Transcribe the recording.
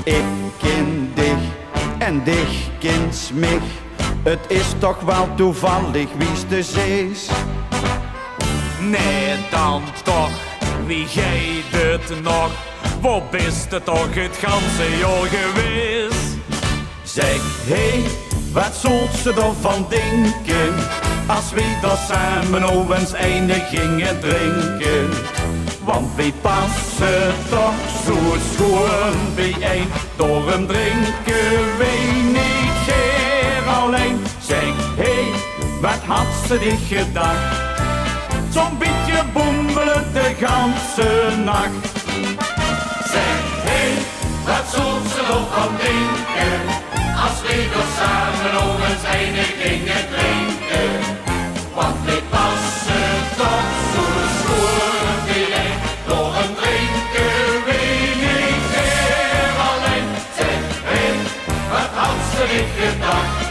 Ik ken dich en dich kent mich. Het is toch wel toevallig wie's dus is. Nee, dan toch, wie gij het nog? Waar bist het toch het ganse jaar geweest? Zeg, hey, wat zult ze ervan denken? Als we daar samen over eens einde gingen drinken. Want wij passen toch zo schoon bijeen. Daarom drinken wij niet meer alleen. Zeg, hey, wat had ze dich gedacht? Zo'n beetje boemelen de ganse nacht. Zeg, hey, wat zult ze ervan denken? Als we er samen over eens einde gingen drinken. Want we passen toch zo schoon bijeen. Daarom drinken we niet meer alleen. Zeg, hey, wat had ze dit gedacht?